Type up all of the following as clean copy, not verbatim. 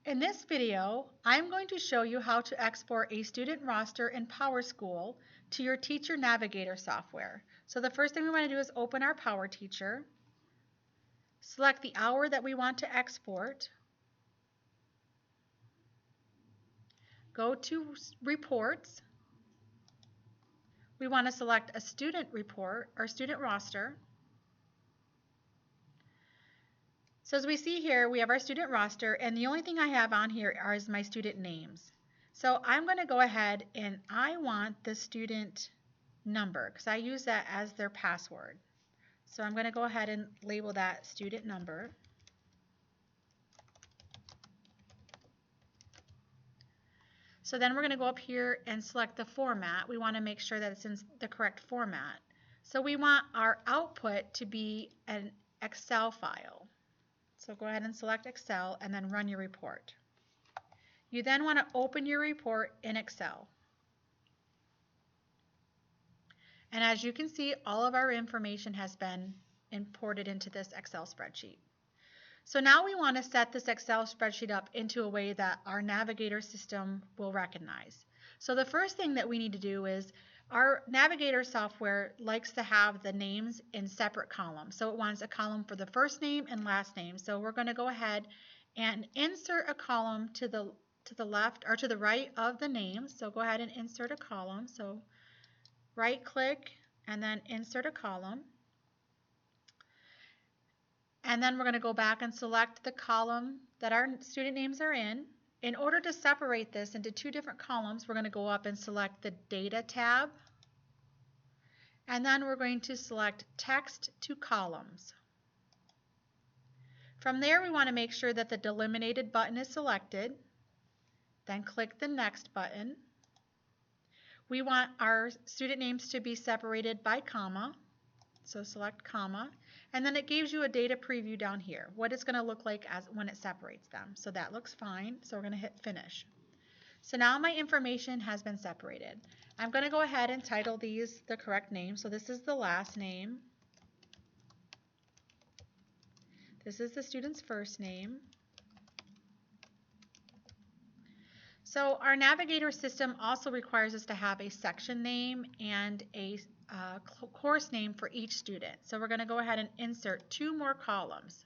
In this video, I'm going to show you how to export a student roster in PowerSchool to your Teacher Navigator software. So the first thing we want to do is open our PowerTeacher, select the hour that we want to export, go to Reports. We want to select a student report or student roster. So as we see here, we have our student roster, and the only thing I have on here is my student names. So I'm going to go ahead and I want the student number because I use that as their password. So I'm going to go ahead and label that student number. So then we're going to go up here and select the format. We want to make sure that it's in the correct format. So we want our output to be an Excel file. So go ahead and select Excel and then run your report. You then want to open your report in Excel. And as you can see, all of our information has been imported into this Excel spreadsheet. So now we want to set this Excel spreadsheet up into a way that our Navigator system will recognize. So the first thing that we need to do is our Navigator software likes to have the names in separate columns. So it wants a column for the first name and last name. So we're going to go ahead and insert a column to the left or to the right of the name. So go ahead and insert a column. So right click and then insert a column. And then we're going to go back and select the column that our student names are in. In order to separate this into two different columns, we're going to go up and select the Data tab. And then we're going to select Text to Columns. From there, we want to make sure that the delimited button is selected. Then click the Next button. We want our student names to be separated by comma. So select comma, and then it gives you a data preview down here, what it's going to look like when it separates them. So that looks fine, so we're going to hit finish. So now my information has been separated. I'm going to go ahead and title these the correct name. So this is the last name. This is the student's first name. So our Navigator system also requires us to have a section name and a course name for each student. So we're going to go ahead and insert two more columns.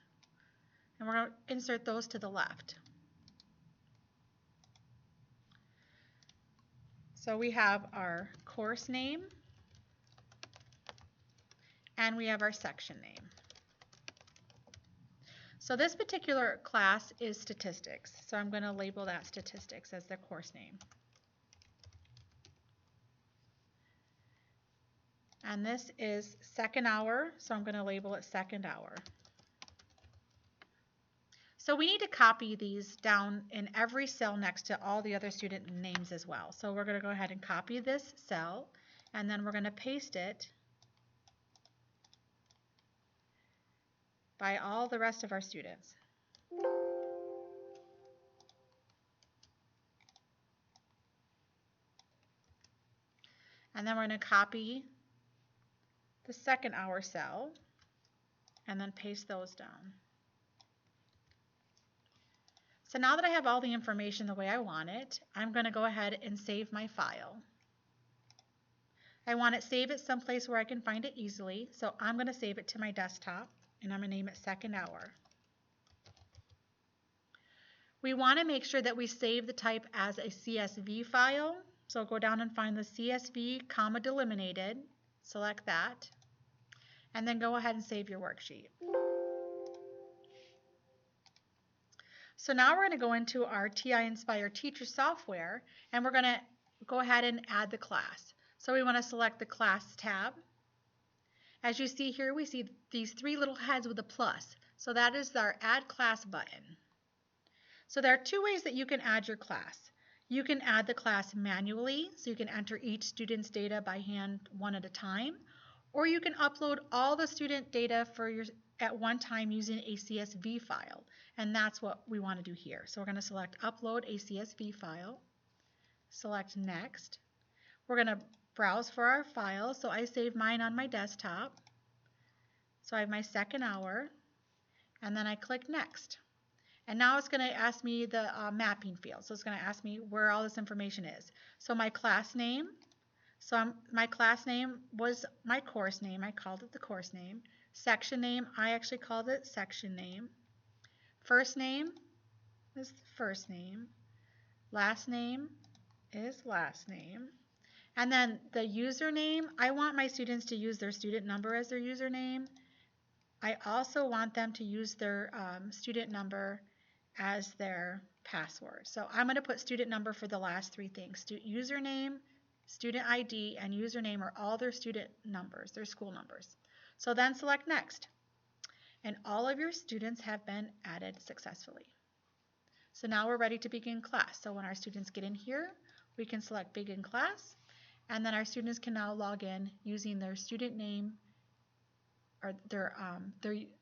And we're going to insert those to the left. So we have our course name and we have our section name. So this particular class is statistics. So I'm going to label that statistics as the course name. And this is second hour, so I'm going to label it second hour. So we need to copy these down in every cell next to all the other student names as well. So we're going to go ahead and copy this cell, and then we're going to paste it by all the rest of our students. And then we're going to copy the second hour cell and then paste those down. So now that I have all the information the way I want it, I'm going to go ahead and save my file. I want it saved someplace where I can find it easily, so I'm going to save it to my desktop, and I'm going to name it second hour. We want to make sure that we save the type as a CSV file, so go down and find the CSV, comma delimited, select that, and then go ahead and save your worksheet. So now we're going to go into our TI Inspire Teacher software, and we're going to go ahead and add the class. So we want to select the Class tab. As you see here, we see these three little heads with a plus. So that is our Add Class button. So there are two ways that you can add your class. You can add the class manually, so you can enter each student's data by hand one at a time, or you can upload all the student data at one time using a CSV file, and that's what we want to do here. So we're going to select Upload a CSV file, select Next. We're going to browse for our file, so I save mine on my desktop. So I have my second hour, and then I click Next. And now it's going to ask me the mapping field. So it's going to ask me where all this information is. So my class name. So my class name was my course name. I called it the course name. Section name, I actually called it section name. First name is the first name. Last name is last name. And then the username, I want my students to use their student number as their username. I also want them to use their student number as their password. So I'm going to put student number for the last three things. Username, student ID, and username are all their student numbers, their school numbers. So then select next. And all of your students have been added successfully. So now we're ready to begin class. So when our students get in here, we can select begin class, and then our students can now log in using their student name or their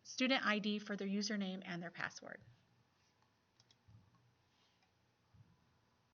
student ID for their username and their password.